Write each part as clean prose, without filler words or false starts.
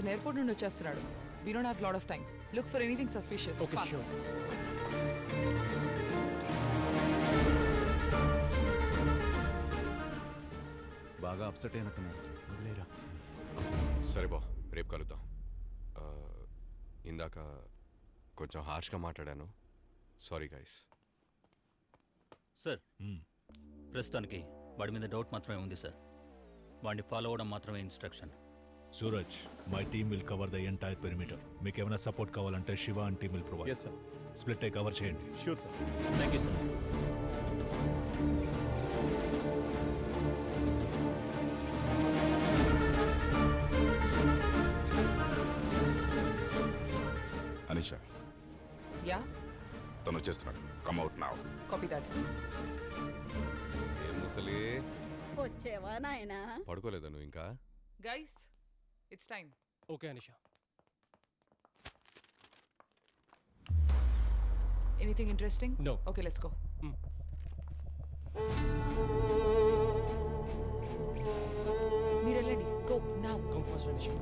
అతను ఎయిర్పోర్ట్ నుండి వచ్చేస్తున్నాడు. We don't have lot of time. Look for anything suspicious. Okay, fast. sure. బాగా upset అయినట్టున్నాడు. వదిలేరా. సరే బా, రేపు కలుద్దాం. ఇందాక కొంచెం హార్ష్గా మాట్లాడాను. Sorry guys. సార్, ప్రస్తుతానికి వాడి మీద డౌట్ మాత్రమే ఉంది సార్. వాడిని ఫాలో అవ్వడం మాత్రమే instruction. Suraj, my team will cover the entire perimeter. మీకు ఏమైనా సపోర్ట్ కావాలంటే Shiva and team will provide. Yes sir. Split అయి కవర్ చేయండి. Sure sir. Thank you sir. Anisha, Yeah, తను వచ్చేస్తున్నాడు. Come out now. copy that. ఏం ముసలి వచ్చేవా నాయనా? పడుకోలేదా నువ్వు ఇంకా? Guys, it's time. Okay Anisha. Anything interesting? No. Okay, let's go. మీరు వెళ్ళండి. Go now. Come fast Anisha.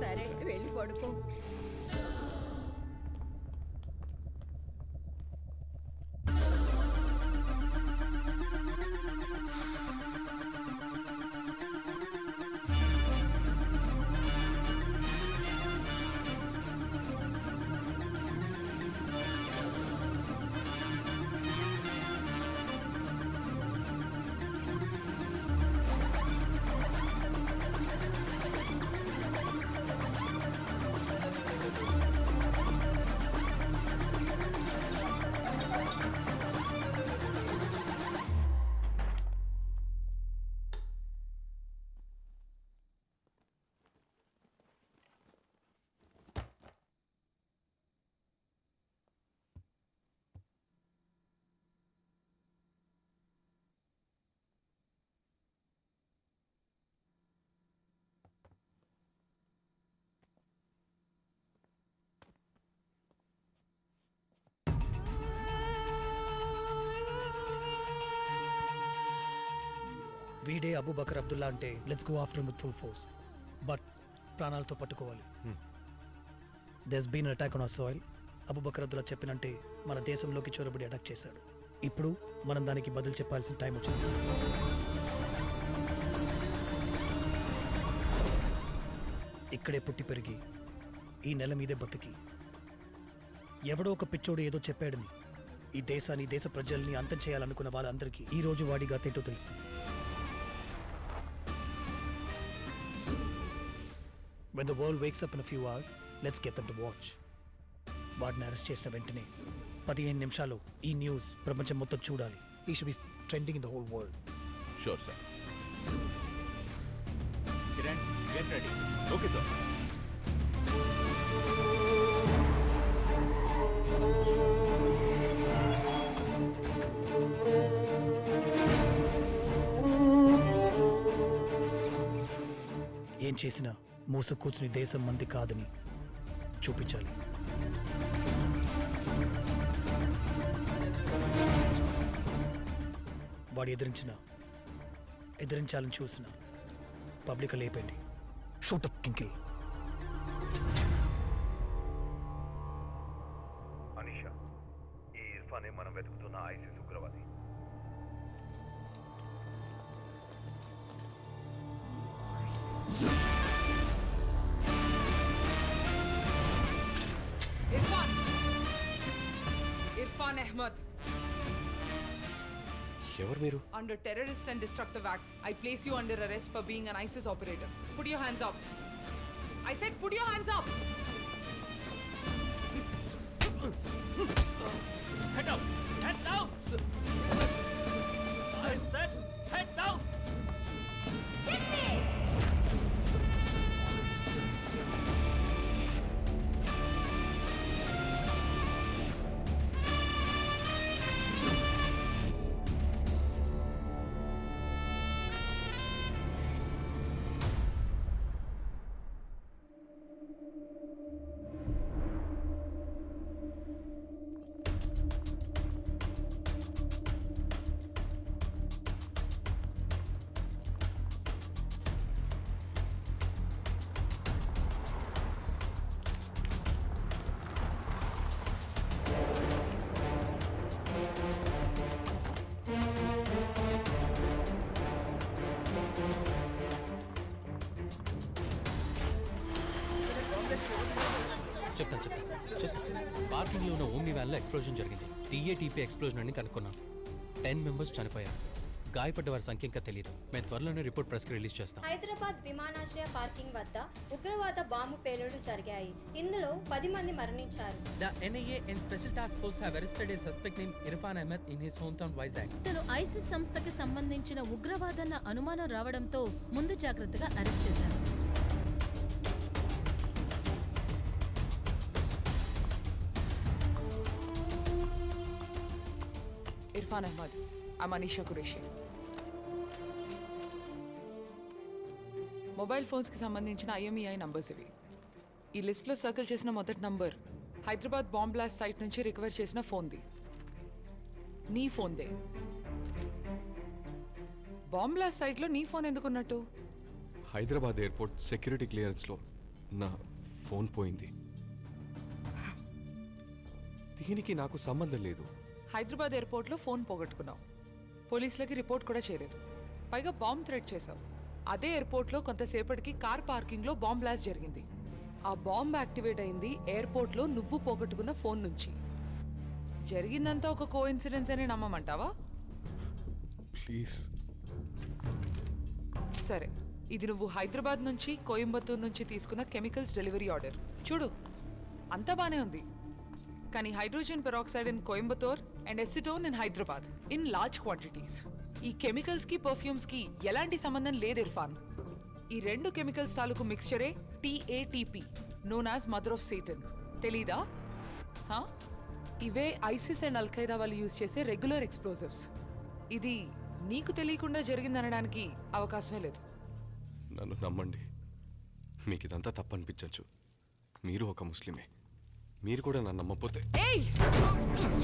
సరే వెళ్ళి పడుకో. వీడే అబూబకర్ అబ్దుల్లా అంటే let's go after with full force. But ప్రాణాలతో పట్టుకోవాలి. There's been attack on our soil. Abubakar Abdullah చెప్పినంటే మన దేశంలోకి చొరబడి అటాక్ చేశాడు. ఇప్పుడు మనం దానికి బదులు చెప్పాల్సిన టైం వచ్చింది. ఇక్కడే పుట్టి పెరిగి ఈ నెల మీదే బతికి ఎవడో ఒక పిచ్చోడు ఏదో చెప్పాడని ఈ దేశాన్ని, దేశ ప్రజల్ని అంతం చేయాలనుకున్న వాళ్ళందరికీ ఈ రోజు వాడి గతేంటో తెలుస్తుంది. When the world wakes up in a few hours, let's get them to watch. వాడిని అరెస్ట్ చేసిన వెంటనే 15 నిమిషాలు ఈ న్యూస్ ప్రపంచం మొత్తం చూడాలి. He should be trending in the whole world. Sure sir. Kiran, get ready. Okay sir. ఏం చేసినా మూసు కూర్చుని దేశం మంది కాదని చూపించాలి. వాడు ఎదిరించాలని చూసిన పబ్లిక్ లేపండి. Shoot up కింకిల్. అనిషా, ఈ ఇర్ఫానే మనం వెతుకుతున్న ఐసిస్ ఉగ్రవాది. Irfan Ahmad. ఎవరు మీరు? Under Terrorist and Destructive Act, I place you under arrest for being an ISIS operator. Put your hands up. I said put your hands up. Head down. Head down. I said head down. పార్కింగ్లో ఉన్న omni వ్యాన్లో explosion జరిగింది. టీఏటీపీ explosion అని కనుక్కున్నాం. 10 members చనిపోయారు. గాయపడ్డ వారి సంఖ్య ఇంకా తెలియదు. మేము త్వరలోనే రిపోర్ట్ ప్రెస్కి రిలీజ్ చేస్తాం. హైదరాబాద్ విమానాశ్రయ పార్కింగ్ వద్ద ఉగ్రవాద బాంబు పేలుళ్లు జరిగాయి. ఇందులో 10 మంది మరణించారు. The NIA and Special Task Force have arrested a suspect named Irfan Ahmed in his hometown Vizag. ఇతను ఐసిస్ సంస్థకి సంబంధించిన ఉగ్రవాదన్న అనుమానం రావడంతో ముందు జాగ్రత్తగా అరెస్ట్ చేశారు. Irfan Ahmed, I'm Anisha Qureshi. Mobile ఫోన్స్కి సంబంధించిన IMEI నంబర్స్ ఇవి. ఈ లిస్ట్లో సర్కిల్ చేసిన మొదటి number Hyderabad bomb blast site నుంచి రికవర్ చేసిన ఫోన్ది. నీ ఫోన్దే. బాంబ్ బ్లాస్ట్ సైట్లో నీ ఫోన్ ఎందుకున్నట్టు? హైదరాబాద్ ఎయిర్పోర్ట్ సెక్యూరిటీ క్లియరెన్స్లో నా ఫోన్ పోయింది. దీనికి నాకు సంబంధం లేదు. హైదరాబాద్ ఎయిర్పోర్ట్లో ఫోన్ పోగొట్టుకున్నావు. పోలీసులకి రిపోర్ట్ కూడా చేయలేదు. పైగా బాంబ్ థ్రెట్ చేశావు. అదే ఎయిర్పోర్ట్లో కొంతసేపటికి కార్ పార్కింగ్లో బాంబ్ బ్లాస్ట్ జరిగింది. ఆ బాంబ్ యాక్టివేట్ అయింది ఎయిర్పోర్ట్లో నువ్వు పోగొట్టుకున్న ఫోన్ నుంచి. జరిగిందంతా ఒక కోఇన్సిడెన్స్ అని నమ్మమంటావా? ప్లీజ్. సరే, ఇది నువ్వు హైదరాబాద్ నుంచి కోయంబత్తూర్ నుంచి తీసుకున్న కెమికల్స్ డెలివరీ ఆర్డర్. చూడు, అంతా బానే ఉంది. కానీ hydrogen peroxide in Coimbatore and acetone in Hyderabad in large quantities. ఈ కెమికల్స్కి పర్ఫ్యూమ్స్కి ఎలాంటి సంబంధం లేదు ఇర్ఫాన్. ఈ రెండు కెమికల్స్ తాలూకు మిక్స్చరే TATP, known as mother of Satan. తెలీదా? ఇవే ఐసిస్ అండ్ అల్ఖైదా వాళ్ళు యూజ్ చేసే రెగ్యులర్ ఎక్స్ప్లోజివ్స్. ఇది నీకు తెలియకుండా జరిగిందనడానికి అవకాశమే లేదు. నన్ను నమ్మండి, మీకు ఇదంతా తప్పనిపించచ్చు. మీరు ఒక ముస్లిమే. మీరు కూడా నన్ను నమ్మపోతే. ఏయ్,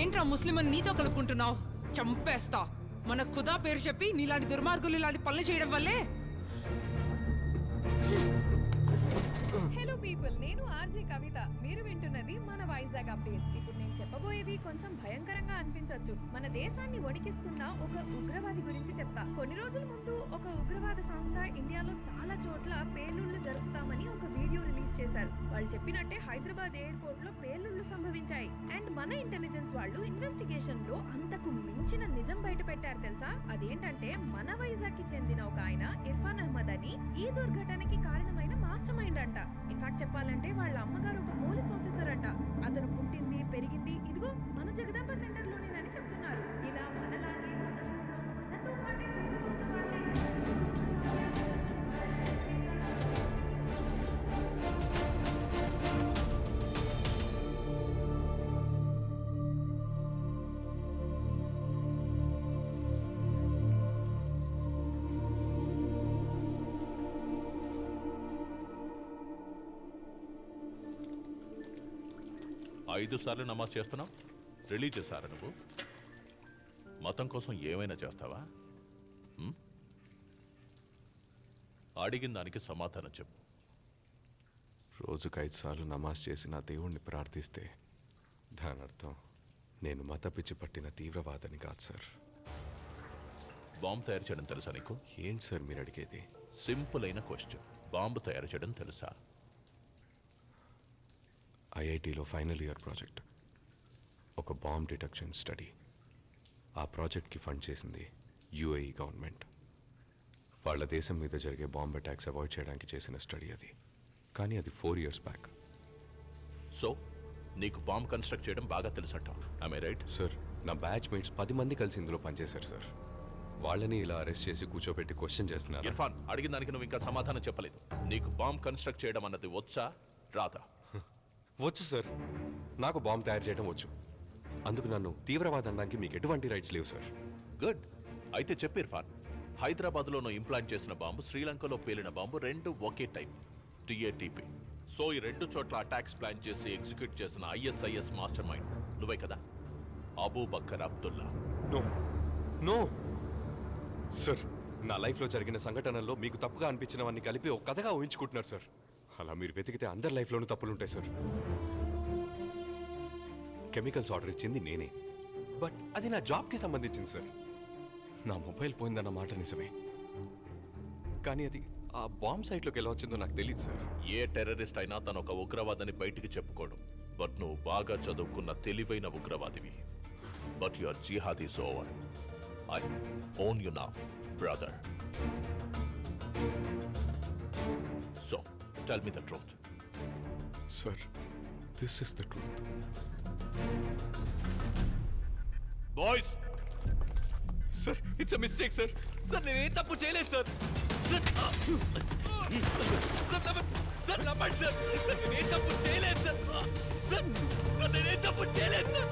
ఏంట్రా ముస్లిం అని నీతో కలుపుకుంటున్నావు? చంపేస్తా. మన ఖుదా పేరు చెప్పి నీలాంటి దుర్మార్గులు ఇలాంటి పనులు చేయడం వల్లే. హలో పీపుల్, నేను ఆర్జే కవిత. మీరు వింటున్నది మన వైజాగ్ అప్డేట్స్. ఇప్పుడు నేను చెప్పబోయేది కొంచెం భయంకరంగా అనిపించవచ్చు. మన దేశాన్ని వణికిస్తున్న ఒక ఉగ్రవాది గురించి చెప్తా. కొన్ని రోజుల ముందు ఒక ఉగ్రవాద సంస్థ ఇండియాలో చాలా చోట్ల పేలుళ్లు జరుపుతామని ఒక వీడియో రిలీజ్ చేశారు. వాళ్ళు చెప్పినట్టే హైదరాబాద్ ఎయిర్పోర్ట్ లో పేలుళ్లు సంభవించాయి. అండ్ మన ఇంటెలిజెన్స్ వాళ్ళు ఇన్వెస్టిగేషన్ లో అంతకు మించిన నిజం బయట పెట్టారు తెలుసా? అదేంటంటే మన వైజాగ్ కి చెందిన ఒక ఆయన ఇర్ఫాన్ అహ్మద్ అని ఈ దుర్ఘటనకి కారణమైన మాస్టర్ మైండ్ అంట. ఇన్ఫాక్ట్ చెప్పాలంటే వాళ్ళ అమ్మగారు ఒక పోలీస్ ఆఫీసర్ అంట. అతను పుట్టింది పెరిగింది ఇదిగో మన జగదాంబ సెంటర్ లోనేనని చెప్తున్నారు. ఇలా మనలాగే మనతో పాటే తిరుగుతున్న వాళ్ళే. ఐదు సార్లు నమాజ్ చేస్తున్నావు. రిలీజియస్ సారా నువ్వు? మతం కోసం ఏమైనా చేస్తావా? అడిగిన దానికి సమాధానం చెప్పు. రోజుకు 5 సార్లు నమాజ్ చేసి నా దేవుణ్ణి ప్రార్థిస్తే దాని అర్థం నేను మత పిచ్చి పట్టిన తీవ్రవాదని కాదు సార్. బాంబు తయారు చేయడం తెలుసా నీకు? ఏంటి సార్ మీరు అడిగేది? సింపుల్ అయిన క్వశ్చన్. బాంబు తయారు చేయడం తెలుసా? ఐఐటిలో ఫైనల్ ఇయర్ ప్రాజెక్ట్ ఒక బాంబ్ డిటెక్షన్ స్టడీ. ఆ ప్రాజెక్ట్కి ఫండ్ చేసింది UAE గవర్నమెంట్. వాళ్ళ దేశం మీద జరిగే బాంబ్ అటాక్స్ అవాయిడ్ చేయడానికి చేసిన స్టడీ అది. కానీ అది 4 years బ్యాక్. సో నీకు బాంబ్ కన్స్ట్రక్ట్ చేయడం బాగా తెలుసంట. I may right? సార్, నా బ్యాచ్ మేట్స్ 10 మంది కలిసి ఇందులో పనిచేశారు సార్. వాళ్ళని ఇలా అరెస్ట్ చేసి కూర్చోబెట్టి క్వశ్చన్ చేస్తున్నారు. ఇర్ఫాన్, అడిగిన దానికి నువ్వు ఇంకా సమాధానం చెప్పలేదు. నీకు బాంబ్ కన్స్ట్రక్ట్ చేయడం అన్నది వచ్చా రాదా? వచ్చు సార్, నాకు బాంబ్ తయారు చేయడం వచ్చు. అందుకు నన్ను తీవ్రవాదం అనడానికి మీకు ఎటువంటి రైట్స్ లేవు సార్. గుడ్. అయితే చెప్పు ఇర్ఫాన్, హైదరాబాద్లోనూ ఇంప్లాంట్ చేసిన బాంబు, శ్రీలంకలో పేలిన బాంబు రెండు ఒకే టైప్, TATP. సో ఈ 2 చోట్ల అటాక్స్ ప్లాన్ చేసి ఎగ్జిక్యూట్ చేసిన ISIS మాస్టర్ మైండ్ నువ్వే కదా? Abu Bakr Abdullah. No no sir, నా లైఫ్లో జరిగిన సంఘటనల్లో మీకు తప్పుగా అనిపించినవన్నీ కలిపి ఒక కథగా ఊహించుకుంటున్నారు సార్. అలా మీరు వెతికితే అందరి లైఫ్లోనూ తప్పులుంటాయి సార్. కెమికల్స్ ఆర్డర్ ఇచ్చింది నేనే, బట్ అది నా జాబ్కి సంబంధించింది సార్. నా మొబైల్ పోయిందన్న మాట నిజమే, కానీ అది ఆ బాంబ్ సైట్లోకి ఎలా వచ్చిందో నాకు తెలియదు సార్. ఏ టెర్రరిస్ట్ అయినా తను ఒక ఉగ్రవాదని బయటికి చెప్పుకోడు. బట్ నువ్వు బాగా చదువుకున్న తెలివైన ఉగ్రవాదివి. But your jihad is over. I own you now brother. So tell me the truth. Sir, this is the truth. Boys, sir, it's a mistake sir. Sir, నేనేం తప్పు చేయలేదు సార్. సార్, నమ్మండి సార్. సార్, నేనేం తప్పు చేయలేదు sir. Sir, నేనేం తప్పు చేయలేదు సార్.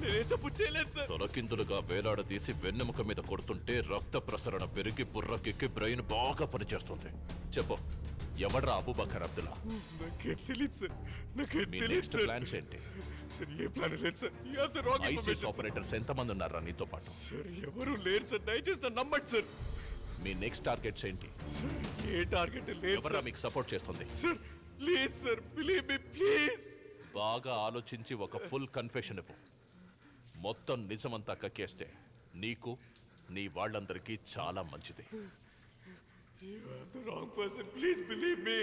నేనేం తప్పు చేయలేదు సార్. తొలకిందులుగా వేలాడదీసి వెన్నెముక మీద కొడుతుంటే రక్త ప్రసరణ పెరిగి బుర్రకెక్కి బ్రెయిన్ బాగా పనిచేస్తుంది. చెప్పు, ఎవడ్రా అబూబకర్ అబ్దుల్లా? నాకే తెలియదు సార్. నాకే మీ తెలియదు నెక్స్ట్ సార్. ప్లాన్స్ ఏంటి? సార్, ఏ ప్లాన్ లేదు sir. You have the wrong ISIS information. Operators ఎంతమంది ఉన్నారా నీతో పాటు? సార్, ఎవరు లేరు సార్. దయచేసి నన్ను నమ్మండి సార్. మీ నెక్స్ట్ టార్గెట్స్ ఏంటి? సార్, ఏ టార్గెట్ లేదు ఎవరా సార్. మీకు సపోర్ట్ చేస్తుంది? Sir, please sir, believe me please. బాగా ఆలోచించి ఒక ఫుల్ కన్ఫెషన్ ఇవ్వు. మొత్తం నిజమంతా కక్కేస్తే నీకు, నీ వాళ్ళందరికీ చాలా మంచిది. You have the wrong person. Please believe me.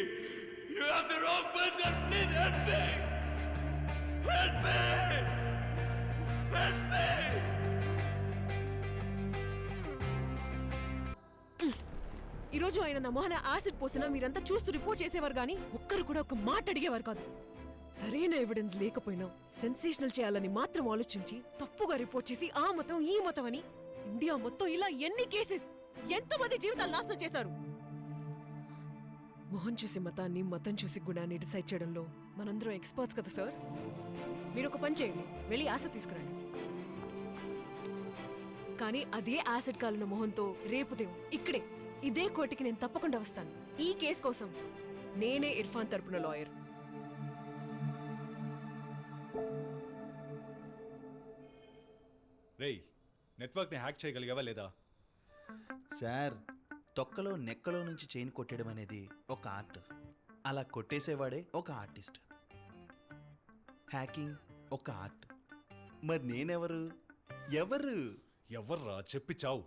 You have the wrong person. Please help me. Help me. Help me. ఈరోజు ఆయన నా మొహన యాసిడ్ పోసినా మీరంతా చూస్తూ రిపోర్ట్ చేసేవారు కానీ ఒక్కరు కూడా ఒక మాట అడిగేవారు కాదు. సరైన ఎవిడెన్స్ లేకపోయినా సెన్సేషనల్ చేయాలని మాత్రం ఆలోచించి తప్పుగా రిపోర్ట్ చేసి ఆ మతం ఈ మతం అని ఇండియా మొత్తం ఇలా ఎన్ని కేసెస్, ఎంతమంది జీవితాలు నాశనం చేశారు. మొహం చూసి మతాన్ని, మతం చూసి గుణాన్ని డిసైడ్ చేయడంలో మనందరం ఎక్స్పర్ట్స్ కదా సార్. మీరు ఒక పని చేయండి, వెళ్ళి యాసిడ్ తీసుకురండి. కానీ అదే యాసిడ్ కాలిన మొహంతో రేపు దేవు ఇక్కడే ఇదే కోర్టుకి నేను తప్పకుండా వస్తాను. ఈ కేసు కోసం నేనే ఇర్ఫాన్ తరపున లాయర్. రేయ్, నెట్వర్క్ని హ్యాక్ చేయగలిగావా లేదా? సార్, తొక్కలో నెక్కలో నుంచి చైన్ కొట్టడం అనేది ఒక ఆర్ట్. అలా కొట్టేసేవాడే ఒక ఆర్టిస్ట్. హ్యాకింగ్ ఒక ఆర్ట్. మరి నేనెవరు? ఎవరు? ఎవర్రా చెప్పి చావు.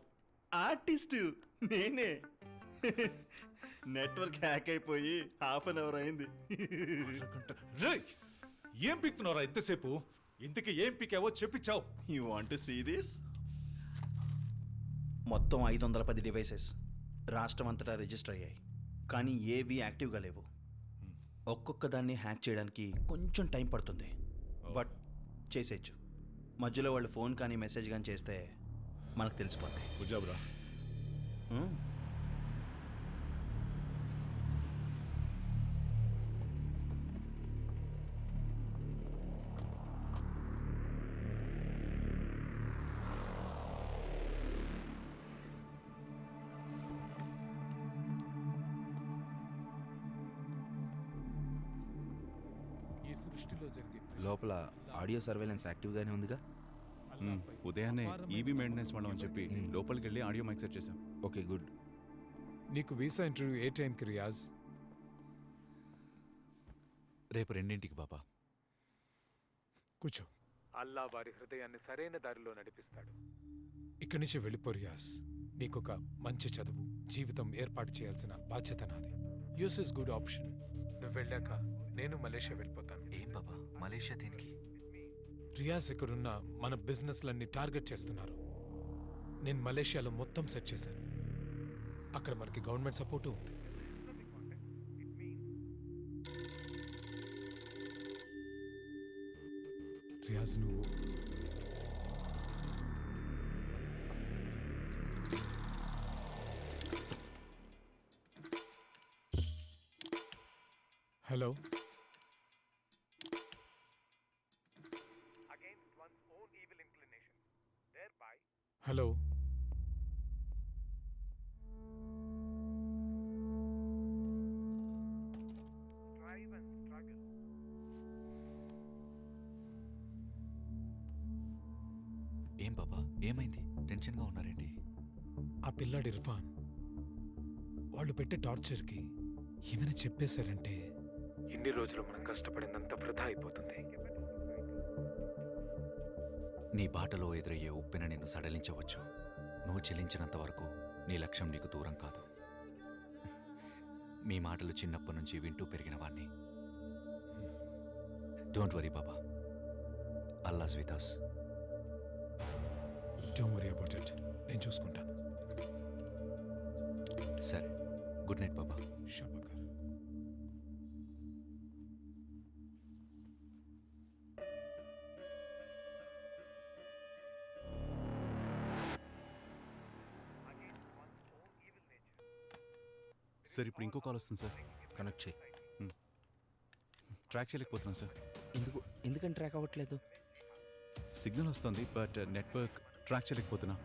ఆర్టిస్టు నేనే. నెట్వర్క్ హ్యాక్ అయిపోయి ½ అయింది. రేయ్, ఏం పిక్తున్నారా ఇంతసేపు? ఇంతకీ ఏం పికావో చెప్పి చావు. You want to see this? మొత్తం 510 డివైసెస్ రాష్ట్రం అంతటా రిజిస్టర్ అయ్యాయి. కానీ ఏవి యాక్టివ్గా లేవు. ఒక్కొక్క దాన్ని హ్యాక్ చేయడానికి కొంచెం టైం పడుతుంది. బట్ చేసేయచ్చు. మధ్యలో వాళ్ళు ఫోన్ కానీ మెసేజ్ కానీ చేస్తే మనకు తెలిసిపోతాయి. గుజాబ్రా. లోపల ఆడియో సర్వేలెన్స్ యాక్టివ్గానే ఉందిగా? ఉదయాన్నే ఈబీ మెయింటెనెన్స్ వాళ్ళం అని చెప్పి లోపలికి వెళ్ళి ఆడియో మైక్ సెట్ చేశాం. Okay, good. నీకు వీసా ఇంటర్వ్యూ ఏ టైంకి రియాజ్? రేపు 2:00 బాబా. కూర్చో. అల్లా వారి హృదయాన్ని సరైన దారిలో నడిపిస్తాడు. ఇక్కడి నుంచి వెళ్ళిపో రియాజ్. నీకొక మంచి చదువు, జీవితం ఏర్పాటు చేయాల్సిన బాధ్యత నాది. Use is good option. నువ్వు వెళ్ళాక నేను మలేషియా వెళ్ళిపోతాను. ఏం బాబా, మలేషియా దేనికి? రియాజ్ ఇక్కడున్న మన బిజినెస్లన్నీ టార్గెట్ చేస్తున్నారు. నేను మలేషియాలో మొత్తం సెట్ చేశాను. అక్కడ మనకి గవర్నమెంట్ సపోర్టు ఉంది. రియాజ్, నువ్వు హలో. హలో. ఏం బాబా, ఏమైంది? టెన్షన్గా ఉన్నారేంటి? ఆ పిల్లాడు ఇర్ఫాన్ వాళ్ళు పెట్టే టార్చర్కి ఏమైనా చెప్పేశారంటే ఇన్ని రోజులు మనం కష్టపడిందంత వృధా అయిపోతుంది. నీ బాటలో ఎదురయ్యే ఉప్పెన నిన్ను సడలించవచ్చు. నువ్వు చెల్లించినంత వరకు నీ లక్ష్యం నీకు దూరం కాదు. మీ మాటలు చిన్నప్పటి నుంచి వింటూ పెరిగిన వాడిని. డోంట్ వరీ బాబా, Allah's with us. Don't worry about it, నేను చూసుకుంటాను. సరే, గుడ్ నైట్ బాబా. షబాకర్. సార్ ఇప్పుడు ఇంకో కాల్ వస్తుంది సార్, కనెక్ట్ చేయి. ట్రాక్ చేయలేకపోతున్నాను సార్. ఎందుకని ట్రాక్ అవ్వట్లేదు? సిగ్నల్ వస్తుంది బట్ నెట్వర్క్ ట్రాక్ చేయలేకపోతున్నా.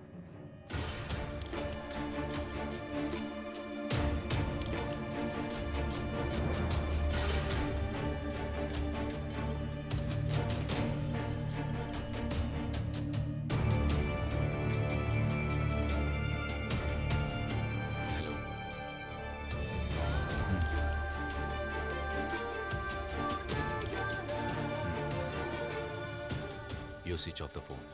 You switch off the phone.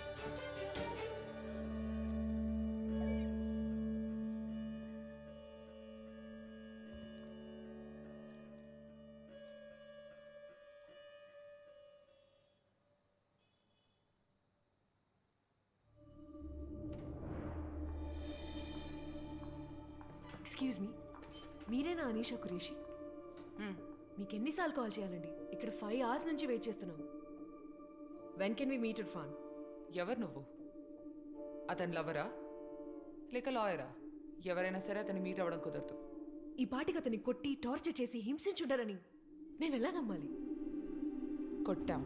Excuse me, మీరేనా అనీషా కురేషి? మీకు ఎన్నిసార్లు కాల్ చేయాలండి? ఇక్కడ 5 hours నుంచి వెయిట్ చేస్తున్నాం. When can we meet Irfan? ఎవరు నువ్వు? అతని లవరా లేక లాయరా? ఎవరైనా సరే అతన్ని మీట్ అవ్వడం కుదరదు. ఈ పాటికి అతన్ని కొట్టి టార్చర్ చేసి హింసించుంటారని మేము ఎలా నమ్మాలి? కొట్టాం,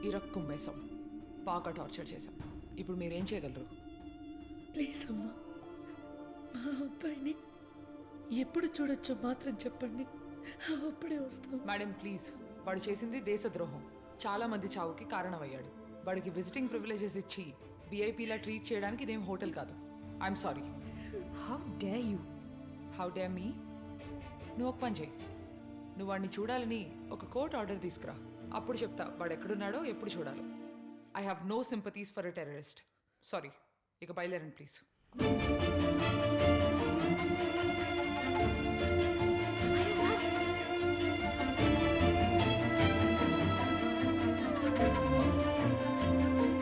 ఇరక్కుమ్మేశాం, బాగా టార్చర్ చేశాం. ఇప్పుడు మీరేం చేయగలరు? ప్లీజ్ అమ్మా, మా అబ్బాయిని ఎప్పుడు చూడొచ్చో మాత్రం చెప్పండి, అప్పుడే వస్తాం. మేడం ప్లీజ్, వాడు చేసింది దేశద్రోహం, చాలా మంది చావుకి కారణమయ్యాడు. వాడికి విజిటింగ్ ప్రివిలేజెస్ ఇచ్చి విఐపీలా ట్రీట్ చేయడానికి ఇదేం హోటల్ కాదు. I'm sorry. How dare you? How dare me? నువ్వు ఒక పని చేయి, నువ్వు వాడిని చూడాలని ఒక కోర్ట్ ఆర్డర్ తీసుకురా, అప్పుడు చెప్తా వాడు ఎక్కడున్నాడో ఎప్పుడు చూడాలో. I have no sympathies for a terrorist. Sorry, ఇక బయలుదేరండి ప్లీజ్.